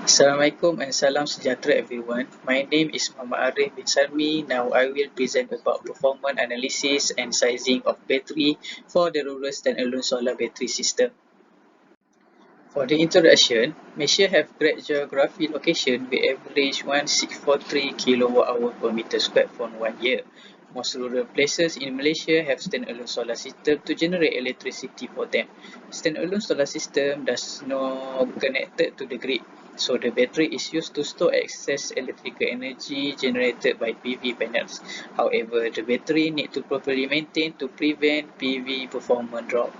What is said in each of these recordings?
Assalamualaikum and salam sejahtera everyone. My name is Muhammad Arif bin Salmi. Now I will present about performance analysis and sizing of battery for the rural standalone solar battery system. For the introduction, Malaysia have great geography location with average 1643 kWh per meter square for 1 year. Most rural places in Malaysia have standalone solar system to generate electricity for them. Standalone solar system does not connected to the grid, so the battery is used to store excess electrical energy generated by PV panels. However, the battery need to properly maintain to prevent PV performance drop.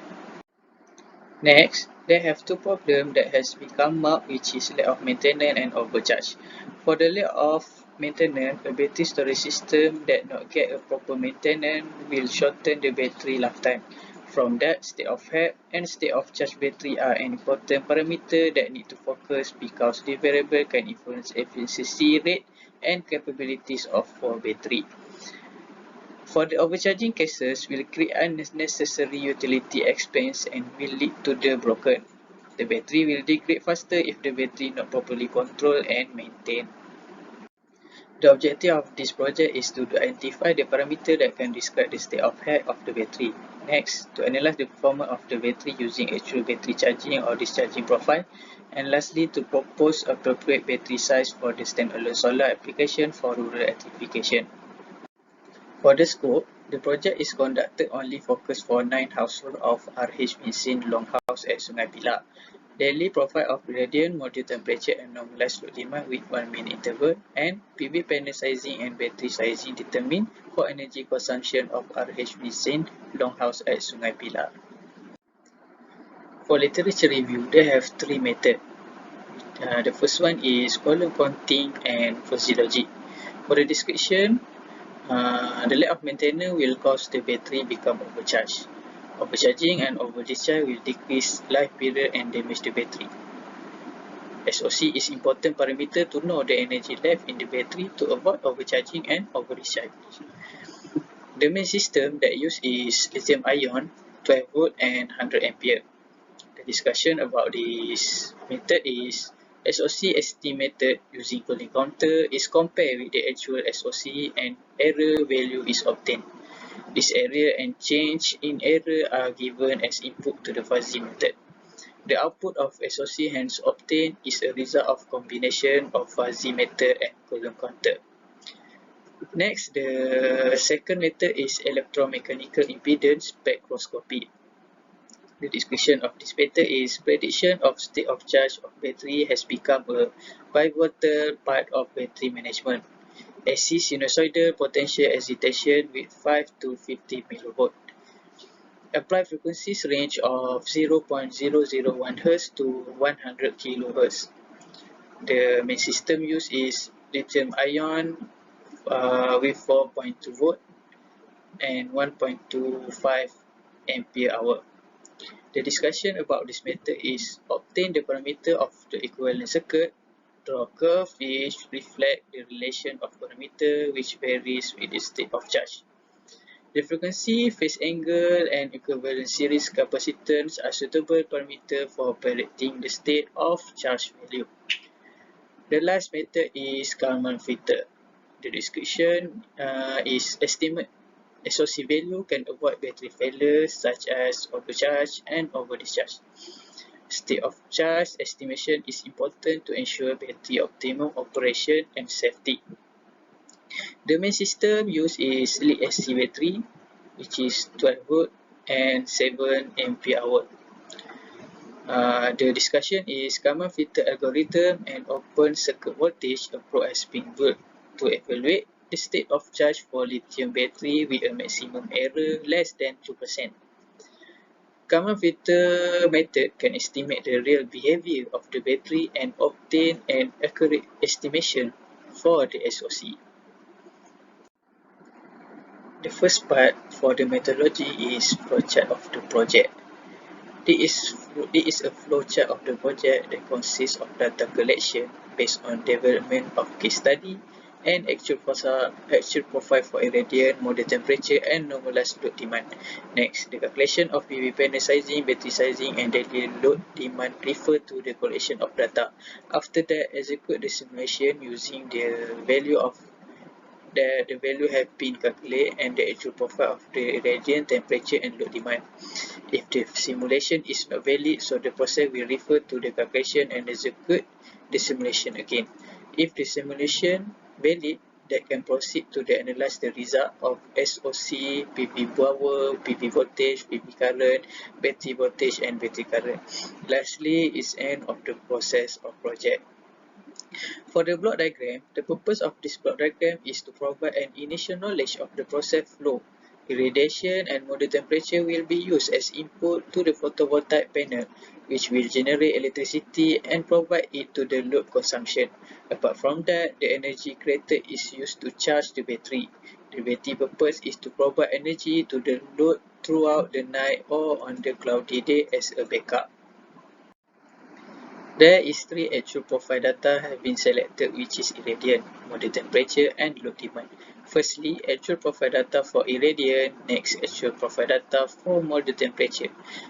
Next, they have two problems that has become up, which is lack of maintenance and overcharge. For the lack of maintenance, a battery storage system that not get a proper maintenance will shorten the battery lifetime. From that, state of health and state of charge battery are an important parameter that need to focus because the variable can influence efficiency rate and capabilities of our battery. For the overcharging cases will create unnecessary utility expense and will lead to the broken. The battery will degrade faster if the battery not properly controlled and maintained. The objective of this project is to identify the parameter that can describe the state of health of the battery. Next, to analyze the performance of the battery using actual battery charging or discharging profile. And lastly, to propose appropriate battery size for the standalone solar application for rural electrification. For the scope, the project is conducted only focused for 9 households of RH Mincin Longhouse at Sungai Pilar. Daily profile of gradient, module temperature and normalized load demand with 1 minute interval, and PV panel sizing and battery sizing determined for energy consumption of RH Mincin Longhouse at Sungai Pilar. For literature review, they have 3 methods. The first one is column counting and physiology. For the description, the lack of maintenance will cause the battery become overcharged. Overcharging and overdischarge will decrease life period and damage the battery. SOC is important parameter to know the energy left in the battery to avoid overcharging and overdischarge. The main system that used is lithium ion, 12 volt and 100 ampere. The discussion about this method is SOC estimated using cooling counter is compared with the actual SOC and error value is obtained. This error and change in error are given as input to the fuzzy method. The output of SOC hence obtained is a result of combination of fuzzy method and column counter. Next, the second method is electromechanical impedance spectroscopy. The description of this method is prediction of state of charge of battery has become a pivotal part of battery management. AC sinusoidal potential excitation with 5 to 50 mV. Apply frequencies range of 0.001 Hz to 100 kHz. The main system used is lithium ion with 4.2 volt and 1.25 ampere hour. The discussion about this method is obtain the parameter of the equivalent circuit, draw a curve which reflect the relation of parameter which varies with the state of charge. The frequency, phase angle and equivalent series capacitance are suitable parameter for predicting the state of charge value. The last method is Kalman filter. The description is estimate SOC value can avoid battery failures such as overcharge and overdischarge. State of charge estimation is important to ensure battery optimum operation and safety. The main system used is lead-acid battery, which is 12 volt and 7 ampere hour. The discussion is Kalman filter algorithm and open circuit voltage approach has been built to evaluate the state of charge for lithium battery with a maximum error less than 2%. Kalman filter method can estimate the real behavior of the battery and obtain an accurate estimation for the SOC. The first part for the methodology is flowchart of the project. This is a flowchart of the project that consists of data collection based on development of case study and actual profile for irradiance, model temperature, and normalized load demand. Next, the calculation of PV panel sizing, battery sizing, and daily load demand refer to the collection of data. After that, execute the simulation using the value of the value have been calculated and the actual profile of the irradiance, temperature, and load demand. If the simulation is not valid, so the process will refer to the calculation and execute the simulation again. If the simulation valid, that can proceed to analyze the result of SOC, PV power, PV voltage, PV current, battery voltage, and battery current. Lastly, is end of the process of project. For the block diagram, the purpose of this block diagram is to provide an initial knowledge of the process flow. Irradiation and model temperature will be used as input to the photovoltaic panel, which will generate electricity and provide it to the load consumption. Apart from that, the energy created is used to charge the battery. The battery purpose is to provide energy to the load throughout the night or on the cloudy day as a backup. There is three actual profile data have been selected, which is irradiance, model temperature, and load demand. Firstly, actual profile data for irradiance. Next, actual profile data for model temperature.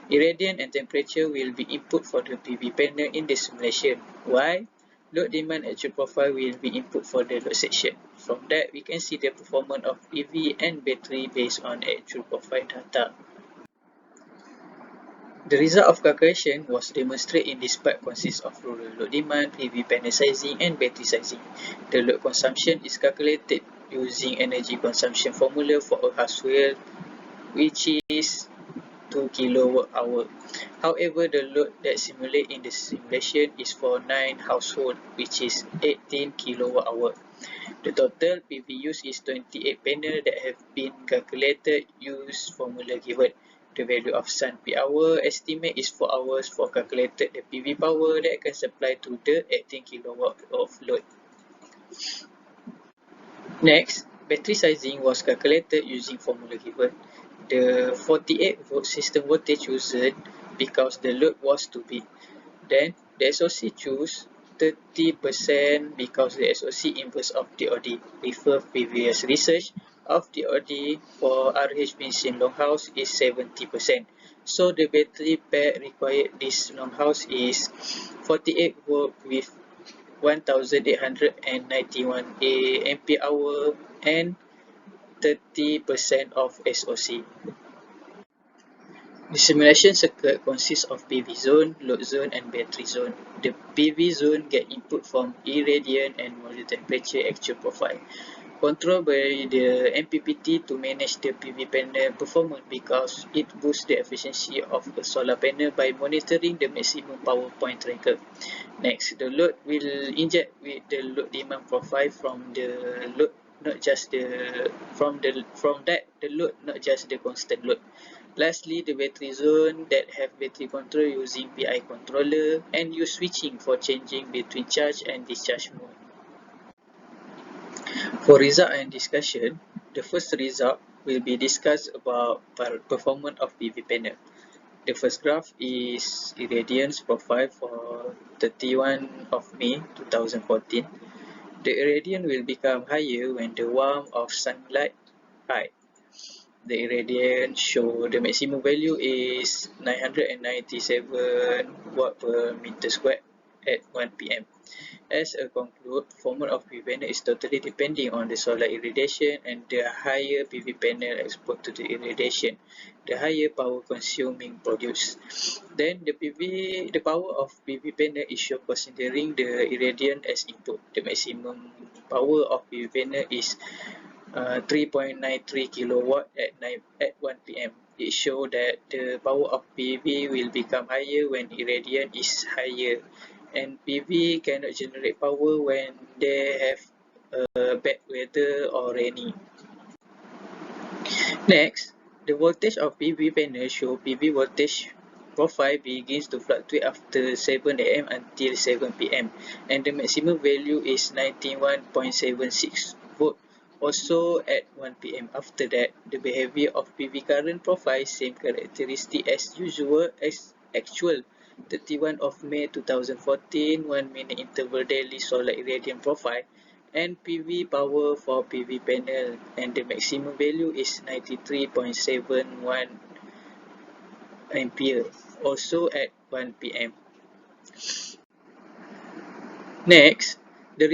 Irradiance and temperature will be input for the PV panel in the simulation, while load demand actual profile will be input for the load section. From that, we can see the performance of PV and battery based on actual profile data. The result of calculation was demonstrated in this part consists of rural load demand, PV panel sizing, and battery sizing. The load consumption is calculated using energy consumption formula for a household, which is 2 kWh. However, the load that simulated in the simulation is for 9 households, which is 18 kWh. The total PV use is 28 panels that have been calculated use formula given. The value of sun per hour estimate is 4 hours for calculated the PV power that can supply to the 18 kW of load. Next, battery sizing was calculated using formula given. The 48 volt system voltage used because the load was too big. Then the SOC choose 30% because the SOC inverse of DOD. Refer previous research of DOD for RH Binti longhouse is 70%. So the battery pack required this longhouse is 48 volt with 1891 ampere hour and 30% of SOC. The simulation circuit consists of PV zone, load zone, and battery zone. The PV zone get input from irradiance and model temperature actual profile. Controlled by the MPPT to manage the PV panel performance because it boosts the efficiency of the solar panel by monitoring the maximum power point tracker. Next, the load will inject with the load demand profile from the load, not just the from that the load, not just the constant load. Lastly, the battery zone that have battery control using PI controller and use switching for changing between charge and discharge mode. For result and discussion, the first result will be discussed about performance of PV panel. The first graph is irradiance profile for 31 of May 2014. The irradiance will become higher when the warmth of sunlight high. The irradiance show the maximum value is 997 watt per meter squared at 1 p.m. As a conclude, performance of PV panel is totally depending on the solar irradiation, and the higher PV panel exposed to the irradiation, the higher power consuming produced. Then the power of PV panel is shown considering the irradiance as input. The maximum power of PV panel is 3.93 kilowatt at 1 p.m. It shows that the power of PV will become higher when irradiance is higher, and PV cannot generate power when they have bad weather or rainy. Next, the voltage of PV panel show PV voltage profile begins to fluctuate after 7 am until 7 pm, and the maximum value is 91.76 volt. Also at 1 pm. After that, the behavior of PV current profile same characteristic as usual as actual 31 of May 2014 1 minute interval daily solar irradiance profile and PV power for PV panel, and the maximum value is 93.71 ampere, also at 1 pm. Next, the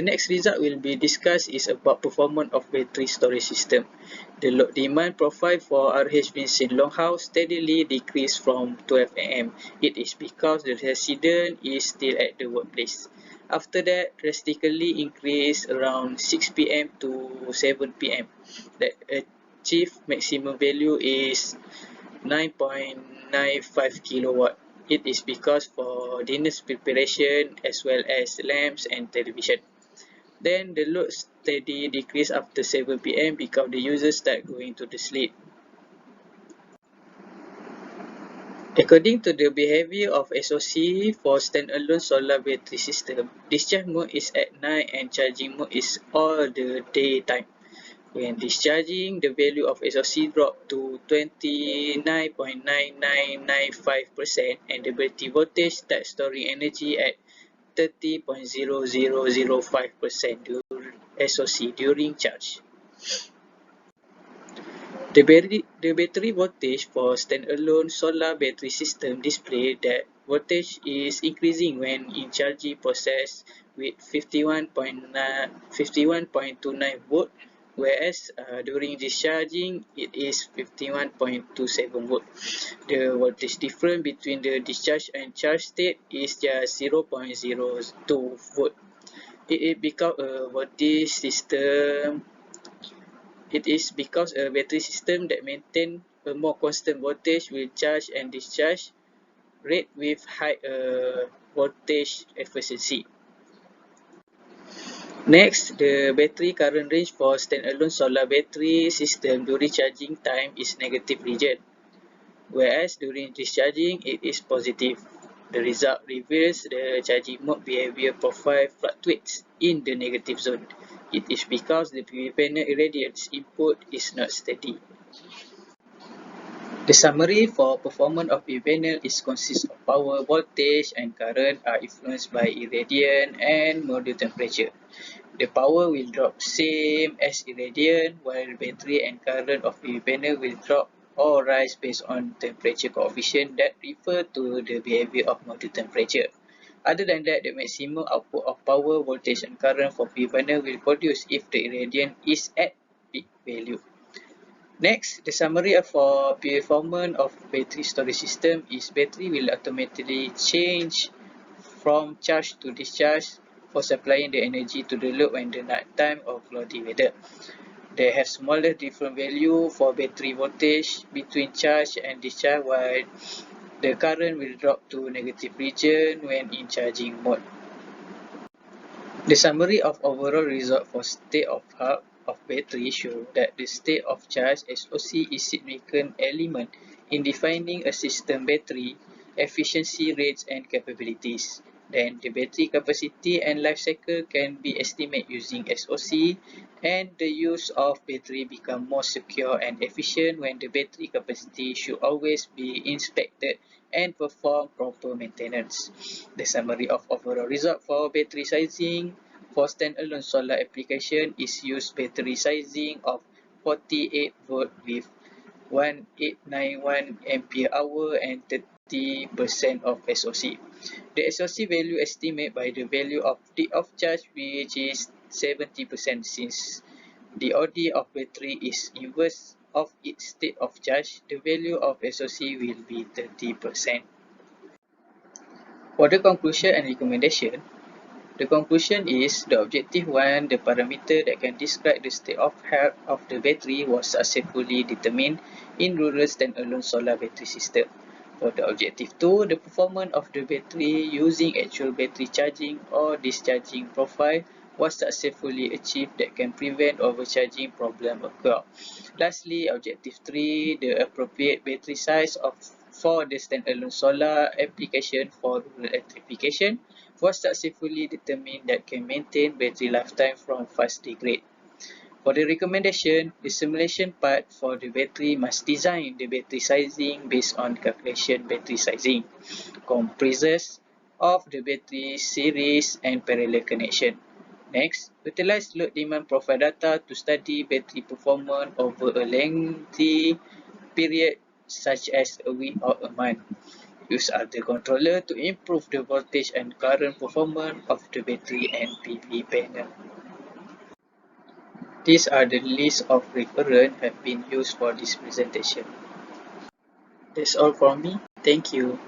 next result will be discussed is about performance of battery storage system. The load demand profile for RH Vincent Longhouse steadily decreased from 12 am. It is because the resident is still at the workplace. After that, drastically increased around 6 pm to 7 pm. The achieved maximum value is 9.95 kilowatt. It is because for dinner's preparation as well as lamps and television. Then the load steady decrease after 7 pm because the users start going to the sleep. According to the behavior of Assoc for standalone solar battery system, discharge mode is at night and charging mode is all the daytime. When discharging, the value of Assoc dropped to 29.9995% and the battery voltage starts storing energy at 30.0005% Assoc during charge. The battery voltage for standalone solar battery system display that voltage is increasing when in charging process with 51.29 volt, whereas during discharging it is 51.27 volt. The voltage difference between the discharge and charge state is just 0.02 volt. It becomes a voltage system. It is because a battery system that maintains a more constant voltage will charge and discharge rate with high voltage efficiency. Next, the battery current range for standalone solar battery system during charging time is negative region, whereas during discharging it is positive. The result reveals the charging mode behavior profile fluctuates in the negative zone. It is because the PV panel irradiance input is not steady. The summary for performance of PV panel is consists of power, voltage and current are influenced by irradiance and module temperature. The power will drop same as irradiance, while battery and current of PV panel will drop or rise based on temperature coefficient that refer to the behavior of module temperature. Other than that, the maximum output of power, voltage and current for PV panel will produce if the irradiance is at peak value. Next, the summary for performance of battery storage system is battery will automatically change from charge to discharge for supplying the energy to the load when the night time or cloudy weather. They have smaller different value for battery voltage between charge and discharge, while the current will drop to negative region when in charging mode. The summary of overall result for state of health of battery show that the state of charge SOC is significant element in defining a system battery efficiency rates and capabilities. Then the battery capacity and life cycle can be estimated using SOC, and the use of battery become more secure and efficient when the battery capacity should always be inspected and perform proper maintenance. The summary of overall result for battery sizing for standalone solar application is use battery sizing of 48 volt with 1891 ampere hour and 30% of SOC. The SOC value estimated by the value of peak of charge, which is 70%, since the OD of battery is inverse of its state of charge. The value of SOC will be 30%. For the conclusion and recommendation, the conclusion is the objective 1, the parameter that can describe the state of health of the battery was successfully determined in rural standalone solar battery system. For the objective 2, the performance of the battery using actual battery charging or discharging profile was successfully achieved that can prevent overcharging problem occur. Lastly, objective 3, the appropriate battery size for the standalone solar application for rural electrification was successfully determined that can maintain battery lifetime from fast degrade. For the recommendation, the simulation part for the battery must design the battery sizing based on calculation battery sizing, comprises of the battery series and parallel connection. Next, Utilize load demand profile data to study battery performance over a lengthy period such as a week or a month. Use other controller to improve the voltage and current performance of the battery and PV panel. These are the list of reference have been used for this presentation. That's all from me. Thank you.